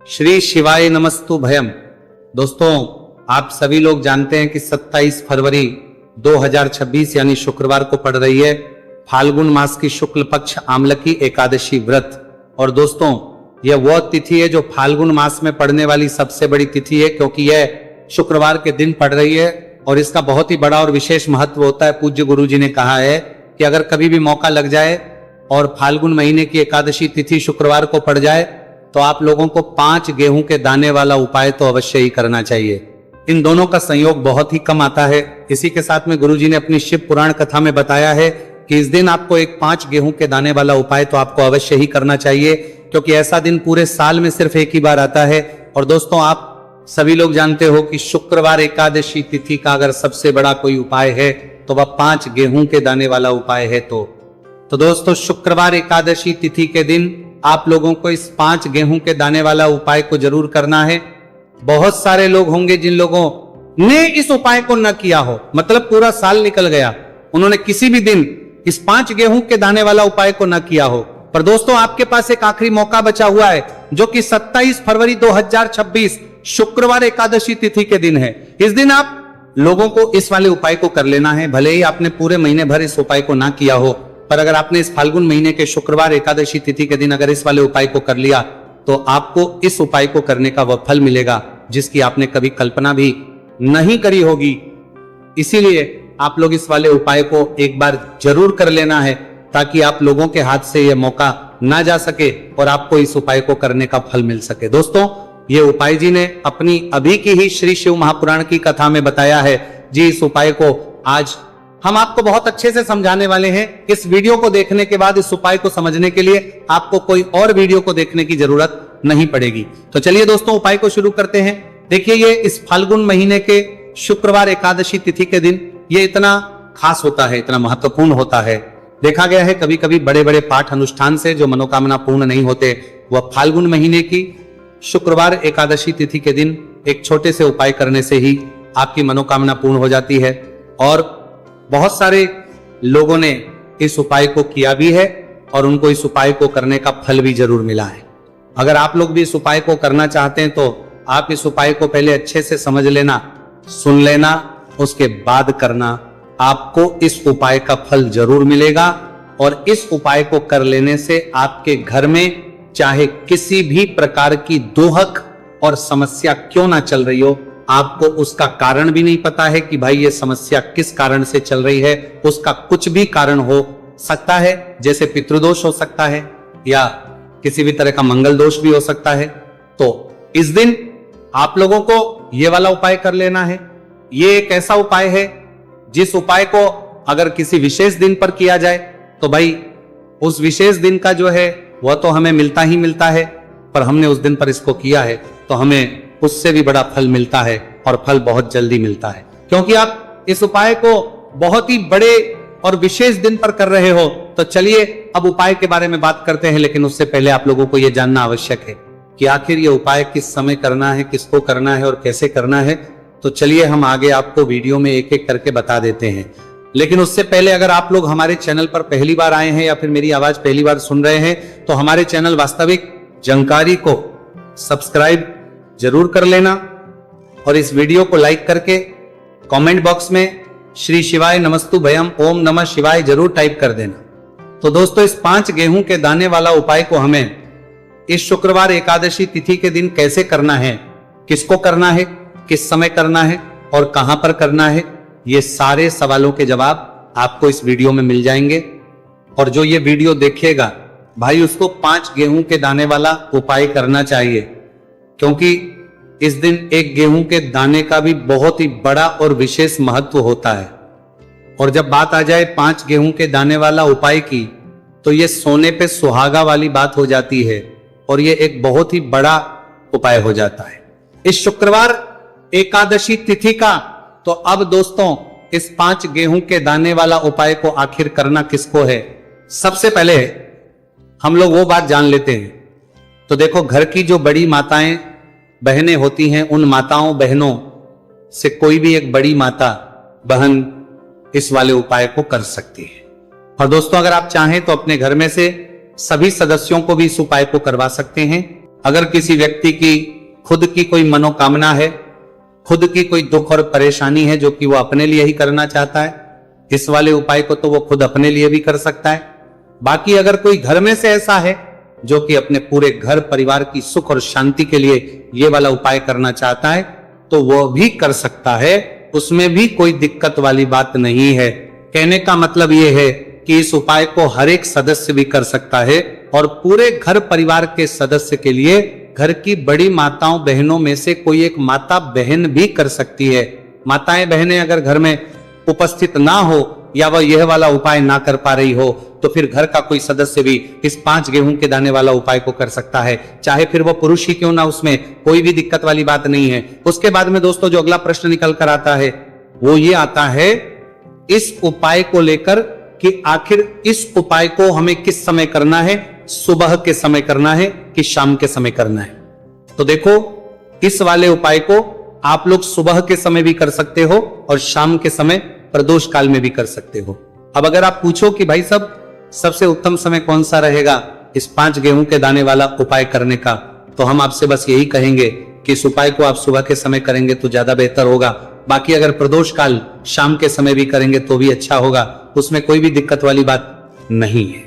श्री शिवाय नमस्तु भयम। दोस्तों, आप सभी लोग जानते हैं कि 27 फरवरी 2026 यानी शुक्रवार को पड़ रही है फाल्गुन मास की शुक्ल पक्ष आमलकी एकादशी व्रत। और दोस्तों, यह वह तिथि है जो फाल्गुन मास में पड़ने वाली सबसे बड़ी तिथि है, क्योंकि यह शुक्रवार के दिन पड़ रही है और इसका बहुत ही बड़ा और विशेष महत्व होता है। पूज्य गुरु जी ने कहा है कि अगर कभी भी मौका लग जाए और फाल्गुन महीने की एकादशी तिथि शुक्रवार को पड़ जाए तो आप लोगों को 5 गेहूं के दाने वाला उपाय तो अवश्य ही करना चाहिए। इन दोनों का संयोग बहुत ही कम आता है। इसी के साथ में गुरुजी ने अपनी शिव पुराण कथा में बताया है कि इस दिन आपको एक 5 गेहूं के दाने वाला उपाय तो आपको अवश्य ही करना चाहिए, क्योंकि ऐसा दिन पूरे साल में सिर्फ एक ही बार आता है। और दोस्तों, आप सभी लोग जानते हो कि शुक्रवार एकादशी तिथि का अगर सबसे बड़ा कोई उपाय है तो वह 5 गेहूं के दाने वाला उपाय है। तो दोस्तों, शुक्रवार एकादशी तिथि के दिन आप लोगों को इस 5 गेहूं के दाने वाला उपाय को जरूर करना है। बहुत सारे लोग होंगे जिन लोगों ने इस उपाय को न किया हो, मतलब पूरा साल निकल गया, उन्होंने किसी भी दिन इस 5 गेहूं के दाने वाला उपाय को न किया हो। पर दोस्तों, आपके पास एक आखिरी मौका बचा हुआ है, जो कि 27 फरवरी 2026 शुक्रवार एकादशी तिथि के दिन है। इस दिन आप लोगों को इस वाले उपाय को कर लेना है। भले ही आपने पूरे महीने भर इस उपाय को ना किया हो, पर अगर आपने इस फाल्गुन महीने के शुक्रवार एकादशी तिथि के दिन अगर इस वाले उपाय को कर लिया तो आपको इस उपाय को करने का वह फल मिलेगा जिसकी आपने कभी कल्पना भी नहीं करी होगी। इसीलिए आप लोग इस वाले उपाय को एक बार जरूर कर लेना है, ताकि आप लोगों के हाथ से यह मौका ना जा सके और आपको इस उपाय को करने का फल मिल सके। दोस्तों, ये उपाय जी ने अपनी अभी की ही श्री शिव महापुराण की कथा में बताया है जी। इस उपाय को आज हम आपको बहुत अच्छे से समझाने वाले हैं। इस वीडियो को देखने के बाद इस उपाय को समझने के लिए आपको कोई और वीडियो को देखने की जरूरत नहीं पड़ेगी। तो चलिए दोस्तों, उपाय को शुरू करते हैं। देखिए, ये इस फाल्गुन महीने के शुक्रवार एकादशी तिथि के दिन ये इतना खास होता है, इतना महत्वपूर्ण होता है। देखा गया है कभी कभी बड़े बड़े पाठ अनुष्ठान से जो मनोकामना पूर्ण नहीं होते, वह फाल्गुन महीने की शुक्रवार एकादशी तिथि के दिन एक छोटे से उपाय करने से ही आपकी मनोकामना पूर्ण हो जाती है। और बहुत सारे लोगों ने इस उपाय को किया भी है और उनको इस उपाय को करने का फल भी जरूर मिला है। अगर आप लोग भी इस उपाय को करना चाहते हैं तो आप इस उपाय को पहले अच्छे से समझ लेना, सुन लेना, उसके बाद करना। आपको इस उपाय का फल जरूर मिलेगा और इस उपाय को कर लेने से आपके घर में चाहे किसी भी प्रकार की दोहक और समस्या क्यों ना चल रही हो, आपको उसका कारण भी नहीं पता है कि भाई ये समस्या किस कारण से चल रही है, उसका कुछ भी कारण हो सकता है, जैसे पितृदोष हो सकता है या किसी भी तरह का मंगल दोष भी हो सकता है। तो इस दिन आप लोगों को ये वाला उपाय कर लेना है। ये एक ऐसा उपाय है जिस उपाय को अगर किसी विशेष दिन पर किया जाए तो भाई उस विशेष दिन का जो है वह तो हमें मिलता ही मिलता है, पर हमने उस दिन पर इसको किया है तो हमें उससे भी बड़ा फल मिलता है और फल बहुत जल्दी मिलता है, क्योंकि आप इस उपाय को बहुत ही बड़े और विशेष दिन पर कर रहे हो। तो चलिए अब उपाय के बारे में बात करते हैं, लेकिन उससे पहले आप लोगों को यह जानना आवश्यक है कि आखिर ये उपाय किस समय करना है, किसको करना है और कैसे करना है। तो चलिए हम आगे आपको वीडियो में एक एक करके बता देते हैं। लेकिन उससे पहले अगर आप लोग हमारे चैनल पर पहली बार आए हैं या फिर मेरी आवाज पहली बार सुन रहे हैं तो हमारे चैनल वास्तविक जानकारी को सब्सक्राइब जरूर कर लेना और इस वीडियो को लाइक करके कमेंट बॉक्स में श्री शिवाय नमस्तु भयम ओम नमः शिवाय जरूर टाइप कर देना। तो दोस्तों, इस 5 गेहूं के दाने वाला उपाय को हमें इस शुक्रवार एकादशी तिथि के दिन कैसे करना है, किसको करना है, किस समय करना है और कहां पर करना है, ये सारे सवालों के जवाब आपको इस वीडियो में मिल जाएंगे। और जो ये वीडियो देखेगा भाई, उसको 5 गेहूं के दाने वाला उपाय करना चाहिए, क्योंकि इस दिन एक गेहूं के दाने का भी बहुत ही बड़ा और विशेष महत्व होता है। और जब बात आ जाए 5 गेहूं के दाने वाला उपाय की, तो ये सोने पे सुहागा वाली बात हो जाती है और ये एक बहुत ही बड़ा उपाय हो जाता है इस शुक्रवार एकादशी तिथि का। तो अब दोस्तों, इस 5 गेहूं के दाने वाला उपाय को आखिर करना किसको है, सबसे पहले हम लोग वो बात जान लेते हैं। तो देखो, घर की जो बड़ी माताएं बहनें होती हैं, उन माताओं बहनों से कोई भी एक बड़ी माता बहन इस वाले उपाय को कर सकती है। और दोस्तों, अगर आप चाहें तो अपने घर में से सभी सदस्यों को भी इस उपाय को करवा सकते हैं। अगर किसी व्यक्ति की खुद की कोई मनोकामना है, खुद की कोई दुख और परेशानी है जो कि वो अपने लिए ही करना चाहता है, इस वाले उपाय को तो वो खुद अपने लिए भी कर सकता है। बाकी अगर कोई घर में से ऐसा है जो कि अपने पूरे घर परिवार की सुख और शांति के लिए ये वाला उपाय करना चाहता है तो वो भी कर सकता है, उसमें भी कोई दिक्कत वाली बात नहीं है। कहने का मतलब ये है कि इस उपाय को हर एक सदस्य भी कर सकता है और पूरे घर परिवार के सदस्य के लिए घर की बड़ी माताओं बहनों में से कोई एक माता बहन भी कर सकती है। माताएं बहनें अगर घर में उपस्थित ना हो या वह यह वाला उपाय ना कर पा रही हो तो फिर घर का कोई सदस्य भी इस 5 गेहूं के दाने वाला उपाय को कर सकता है, चाहे फिर वो पुरुष ही क्यों ना, उसमें कोई भी दिक्कत वाली बात नहीं है। उसके बाद में दोस्तों जो अगला प्रश्न निकल कर आता है वो ये आता है इस उपाय को लेकर कि आखिर इस उपाय को हमें किस समय करना है, सुबह के समय करना है कि शाम के समय करना है। तो देखो, इस वाले उपाय को आप लोग सुबह के समय भी कर सकते हो और शाम के समय प्रदोष काल में भी कर सकते हो। अब अगर आप पूछो कि भाई साहब सबसे उत्तम समय कौन सा रहेगा इस 5 गेहूं के दाने वाला उपाय करने का, तो हम आपसे बस यही कहेंगे कि इस उपाय को आप सुबह के समय करेंगे तो ज्यादा बेहतर होगा। बाकी अगर प्रदोष काल शाम के समय भी करेंगे तो भी अच्छा होगा, उसमें कोई भी दिक्कत वाली बात नहीं है।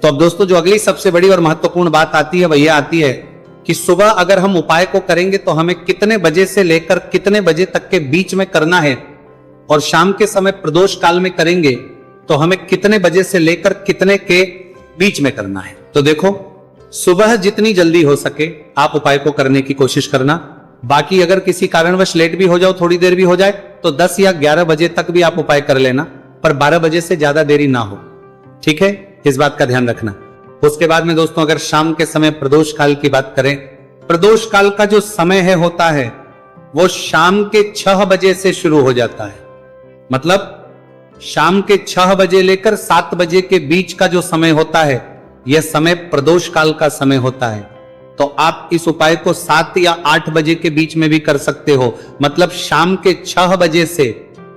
तो अब दोस्तों जो अगली सबसे बड़ी और महत्वपूर्ण बात आती है वह यह आती है कि सुबह अगर हम उपाय को करेंगे तो हमें कितने बजे से लेकर कितने बजे तक के बीच में करना है, और शाम के समय प्रदोष काल में करेंगे तो हमें कितने बजे से लेकर कितने के बीच में करना है। तो देखो, सुबह जितनी जल्दी हो सके आप उपाय को करने की कोशिश करना। बाकी अगर किसी कारणवश लेट भी हो जाओ, थोड़ी देर भी हो जाए, तो 10 या 11 बजे तक भी आप उपाय कर लेना, पर 12 बजे से ज्यादा देरी ना हो। ठीक है, इस बात का ध्यान रखना। उसके बाद में दोस्तों अगर शाम के समय प्रदोष काल की बात करें, प्रदोष काल का जो समय है होता है वो शाम के 6 बजे से शुरू हो जाता है। मतलब शाम के 6 बजे लेकर 7 बजे के बीच का जो समय होता है यह समय प्रदोष काल का समय होता है। तो आप इस उपाय को 7 या 8 बजे के बीच में भी कर सकते हो। मतलब शाम के 6 बजे से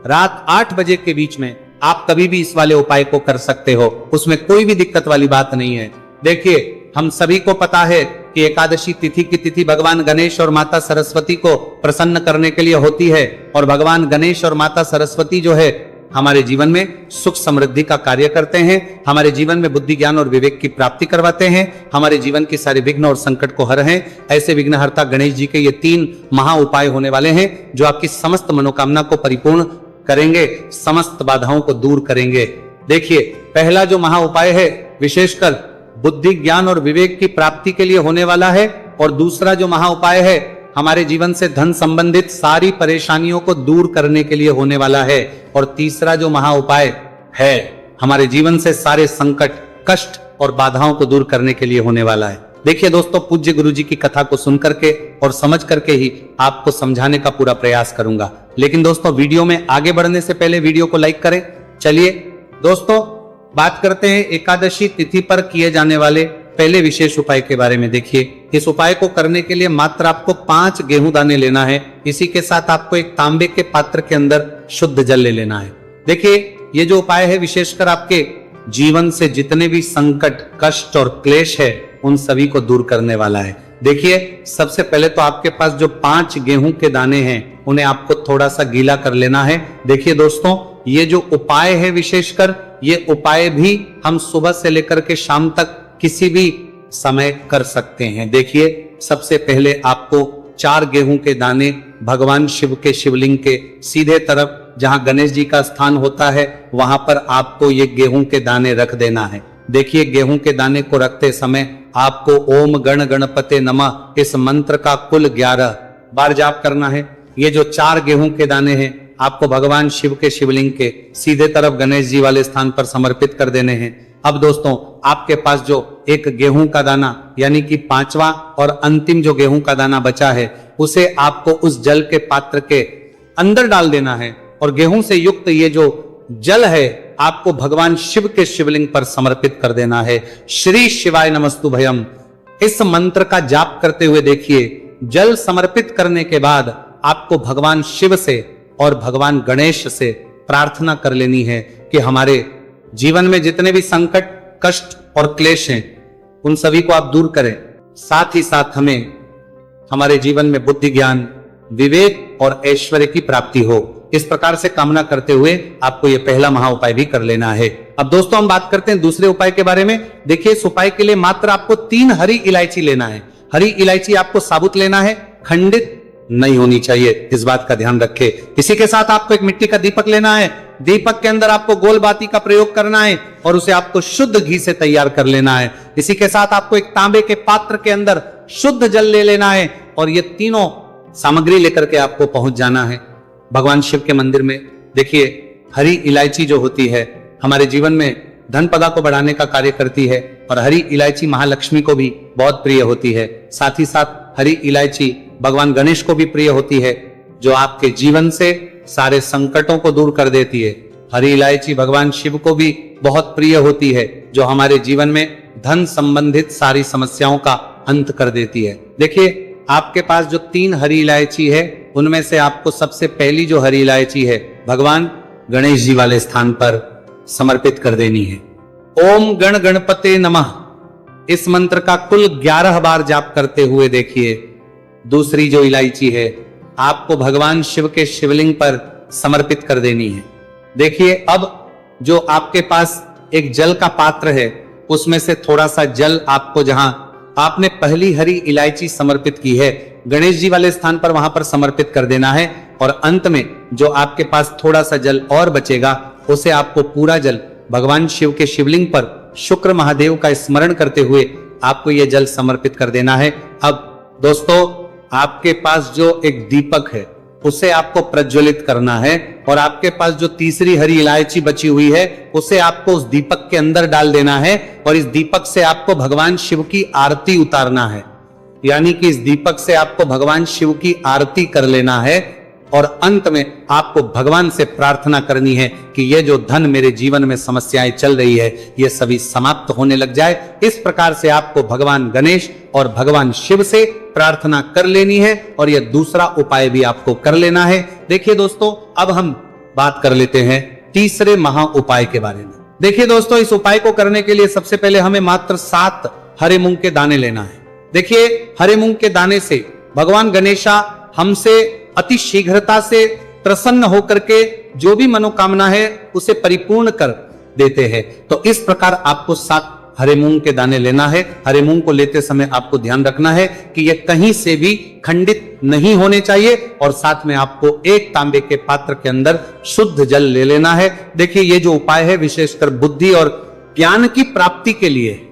रात 8 बजे के बीच में आप कभी भी इस वाले उपाय को कर सकते हो, उसमें कोई भी दिक्कत वाली बात नहीं है। देखिए, हम सभी को पता है कि एकादशी तिथि की तिथि भगवान गणेश और माता सरस्वती को प्रसन्न करने के लिए होती है, और भगवान गणेश और माता सरस्वती जो है हमारे जीवन में सुख समृद्धि का कार्य करते हैं, हमारे जीवन में बुद्धि ज्ञान और विवेक की प्राप्ति करवाते हैं, हमारे जीवन के सारे विघ्न और संकट को हर हैं। ऐसे विघ्नहर्ता गणेश जी के ये 3 महा उपाय होने वाले हैं जो आपकी समस्त मनोकामना को परिपूर्ण करेंगे, समस्त बाधाओं को दूर करेंगे। देखिए, पहला जो महा उपाय है विशेषकर बुद्धि ज्ञान और विवेक की प्राप्ति के लिए होने वाला है, और दूसरा जो महा उपाय है हमारे जीवन से धन संबंधित सारी परेशानियों को दूर करने के लिए होने वाला है, और तीसरा जो महा उपाय है हमारे जीवन से सारे संकट, कष्ट और बाधाओं को दूर करने के लिए होने वाला है। देखिए दोस्तों, पूज्य गुरु जी की कथा को सुन करके और समझ करके ही आपको समझाने का पूरा प्रयास करूंगा। लेकिन दोस्तों, वीडियो में आगे बढ़ने से पहले वीडियो को लाइक करें। चलिए दोस्तों, बात करते हैं एकादशी तिथि पर किए जाने वाले पहले विशेष उपाय के बारे में। देखिए, इस उपाय को करने के लिए मात्र आपको 5 गेहूं दाने लेना है। इसी के साथ आपको एक तांबे के पात्र के अंदर शुद्ध जल ले लेना है। देखिए, ये जो उपाय है विशेषकर आपके जीवन से जितने भी संकट, कष्ट और क्लेश है उन सभी को दूर करने वाला है। देखिए, सबसे पहले तो आपके पास जो 5 गेहूं के दाने हैं उन्हें आपको थोड़ा सा गीला कर लेना है। देखिए दोस्तों, ये जो उपाय है विशेषकर ये उपाय भी हम सुबह से लेकर के शाम तक किसी भी समय कर सकते हैं। देखिए, सबसे पहले आपको 4 गेहूं के दाने भगवान शिव के शिवलिंग के सीधे तरफ जहां गणेश जी का स्थान होता है वहां पर आपको ये गेहूं के दाने रख देना है। देखिए, गेहूं के दाने को रखते समय आपको ओम गण गणपते नमः इस मंत्र का कुल 11 बार जाप करना है। ये जो 4 गेहूं के दाने हैं आपको भगवान शिव के शिवलिंग के सीधे तरफ गणेश जी वाले स्थान पर समर्पित कर देने हैं। अब दोस्तों, आपके पास जो एक गेहूं का दाना यानी कि 5वां और अंतिम जो गेहूं का दाना बचा है उसे आपको उस जल के पात्र के अंदर डाल देना है, और गेहूं से युक्त ये जो जल है आपको भगवान शिव के शिवलिंग पर समर्पित कर देना है। श्री शिवाय नमस्तु भयम इस मंत्र का जाप करते हुए देखिए, जल समर्पित करने के बाद आपको भगवान शिव से और भगवान गणेश से प्रार्थना कर लेनी है कि हमारे जीवन में जितने भी संकट, कष्ट और क्लेश हैं उन सभी को आप दूर करें। साथ ही साथ हमें हमारे जीवन में बुद्धि, ज्ञान, विवेक और ऐश्वर्य की प्राप्ति हो। इस प्रकार से कामना करते हुए आपको यह पहला महा उपाय भी कर लेना है। अब दोस्तों हम बात करते हैं दूसरे उपाय के बारे में। देखिए, इस उपाय के लिए मात्र आपको 3 हरी इलायची लेना है। हरी इलायची आपको साबुत लेना है, खंडित नहीं होनी चाहिए, इस बात का ध्यान रखें। इसी के साथ आपको एक मिट्टी का दीपक लेना है। दीपक के अंदर आपको गोल बाती का प्रयोग करना है और उसे आपको शुद्ध घी से तैयार कर लेना है। इसी के साथ आपको एक तांबे के पात्र के अंदर शुद्ध जल ले लेना है और ये तीनों सामग्री लेकर के आपको पहुंच जाना है भगवान शिव के मंदिर में। देखिए, हरी इलायची जो होती है हमारे जीवन में धन पदा को बढ़ाने का कार्य करती है और हरी इलायची महालक्ष्मी को भी बहुत प्रिय होती है। साथ ही साथ हरी इलायची भगवान गणेश को भी प्रिय होती है, जो आपके जीवन से सारे संकटों को दूर कर देती है। हरी इलायची भगवान शिव को भी बहुत प्रिय होती है, जो हमारे जीवन में धन संबंधित सारी समस्याओं का अंत कर देती है। देखिए, आपके पास जो 3 हरी इलायची है उनमें से आपको सबसे पहली जो हरी इलायची है भगवान गणेश जी वाले स्थान पर समर्पित कर देनी है। ओम गण गणपते नमः, इस मंत्र का कुल 11 बार जाप करते हुए देखिए दूसरी जो इलायची है आपको भगवान शिव के शिवलिंग पर समर्पित कर देनी है। देखिए, अब जो आपके पास एक जल का पात्र है उसमें से थोड़ा सा जल आपको, जहां आपने पहली हरी इलायची समर्पित की है गणेश जी वाले स्थान पर, वहां पर समर्पित कर देना है। और अंत में जो आपके पास थोड़ा सा जल और बचेगा उसे आपको पूरा जल भगवान शिव के शिवलिंग पर शुक्र महादेव का स्मरण करते हुए आपको यह जल समर्पित कर देना है। अब दोस्तों, आपके पास जो एक दीपक है उसे आपको प्रज्वलित करना है और आपके पास जो तीसरी हरी इलायची बची हुई है उसे आपको उस दीपक के अंदर डाल देना है और इस दीपक से आपको भगवान शिव की आरती उतारना है। यानी कि इस दीपक से आपको भगवान शिव की आरती कर लेना है और अंत में आपको भगवान से प्रार्थना करनी है कि ये जो धन मेरे जीवन में समस्याएं चल रही है ये सभी समाप्त होने लग जाए। इस प्रकार से आपको भगवान गणेश और भगवान शिव से प्रार्थना कर लेनी है और यह दूसरा उपाय भी आपको कर लेना है। देखिए दोस्तों, अब हम बात कर लेते हैं तीसरे महा उपाय के बारे में। देखिए दोस्तों, इस उपाय को करने के लिए सबसे पहले हमें मात्र 7 हरे मूंग के दाने लेना है। देखिए, हरे मूंग के दाने से भगवान गणेशा हमसे अति शीघ्रता से प्रसन्न होकर के जो भी मनोकामना है उसे परिपूर्ण कर देते हैं। तो इस प्रकार आपको 7 हरे मूंग के दाने लेना है। हरे मूंग को लेते समय आपको ध्यान रखना है कि यह कहीं से भी खंडित नहीं होने चाहिए और साथ में आपको एक तांबे के पात्र के अंदर शुद्ध जल ले लेना है। देखिए, ये जो उपाय है विशेषकर बुद्धि और ज्ञान की प्राप्ति के लिए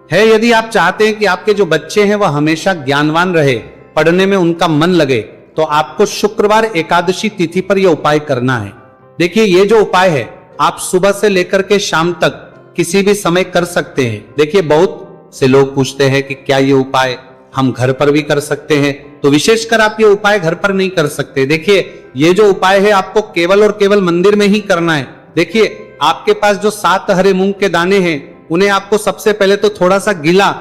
है। यदि आप चाहते हैं कि आपके जो बच्चे हैं वह हमेशा ज्ञानवान रहे, पढ़ने में उनका मन लगे, तो आपको शुक्रवार एकादशी तिथि पर यह उपाय करना है। देखिए, ये जो उपाय है आप सुबह से लेकर के शाम तक किसी भी समय कर सकते हैं। देखिए, बहुत से लोग पूछते हैं कि क्या ये उपाय हम घर पर भी कर सकते हैं, तो विशेषकर आप ये उपाय घर पर नहीं कर सकते। देखिए, ये जो उपाय है आपको केवल और केवल मंदिर में ही करना है। देखिए, आपके पास जो 7 हरे मूंग के दाने हैं उन्हें आपको सबसे पहले तो थोड़ा सा गीला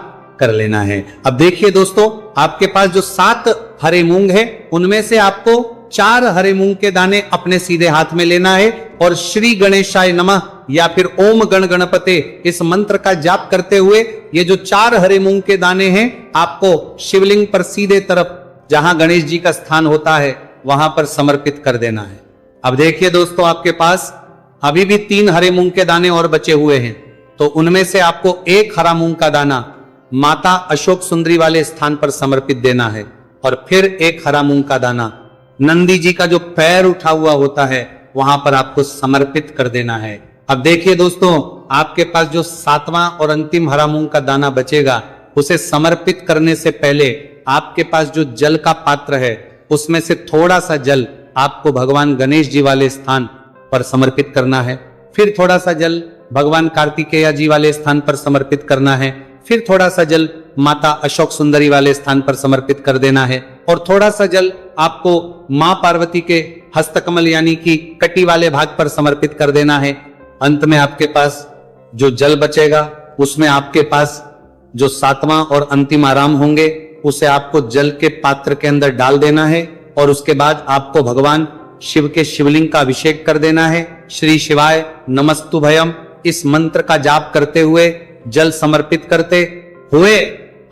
कर लेना है। अब देखिए दोस्तों, आपके पास जो 7 हरे मूंग है उनमें से आपको 4 हरे मूंग के दाने अपने सीधे हाथ में लेना है और श्री गणेशाय नमः या फिर ओम गण गणपते इस मंत्र का जाप करते हुए ये जो 4 हरे मूंग के दाने हैं आपको शिवलिंग पर सीधे तरफ जहां गणेश जी का स्थान होता है वहां पर समर्पित कर देना है। अब देखिए दोस्तों, आपके पास अभी भी 3 हरे मूंग के दाने और बचे हुए हैं, तो उनमें से आपको 1 हरा मूंग का दाना माता अशोक सुंदरी वाले स्थान पर समर्पित देना है और फिर 1 हरा मूंग का दाना नंदी जी का जो पैर उठा हुआ होता है वहां पर आपको समर्पित कर देना है। अब देखिए दोस्तों, आपके पास जो 7वां और अंतिम हरा मूंग का दाना बचेगा उसे समर्पित करने से पहले आपके पास जो जल का पात्र है उसमें से थोड़ा सा जल आपको भगवान गणेश जी वाले स्थान पर समर्पित करना है, फिर थोड़ा सा जल भगवान कार्तिकेय जी वाले स्थान पर समर्पित करना है, फिर थोड़ा सा जल माता अशोक सुंदरी वाले स्थान पर समर्पित कर देना है और थोड़ा सा जल आपको मां पार्वती के हस्तकमल यानी कि कटी वाले भाग पर समर्पित कर देना है। अंत में आपके पास जो जल बचेगा उसमें आपके पास जो 7वां और अंतिम आराम होंगे उसे आपको जल के पात्र के अंदर डाल देना है और उसके बाद आपको भगवान शिव के शिवलिंग का अभिषेक कर देना है। श्री शिवाय नमस्तुभयम इस मंत्र का जाप करते हुए जल समर्पित करते हुए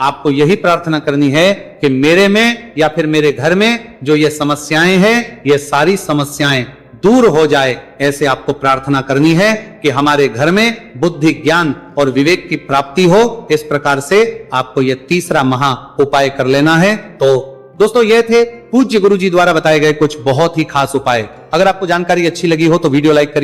आपको यही प्रार्थना करनी है कि मेरे में या फिर मेरे घर में जो ये समस्याएं हैं, ये सारी समस्याएं दूर हो जाए। ऐसे आपको प्रार्थना करनी है कि हमारे घर में बुद्धि, ज्ञान और विवेक की प्राप्ति हो। इस प्रकार से आपको यह तीसरा महा उपाय कर लेना है। तो दोस्तों, ये थे पूज्य गुरु जी द्वारा बताए गए कुछ बहुत ही खास उपाय। अगर आपको जानकारी अच्छी लगी हो तो वीडियो लाइक करिए।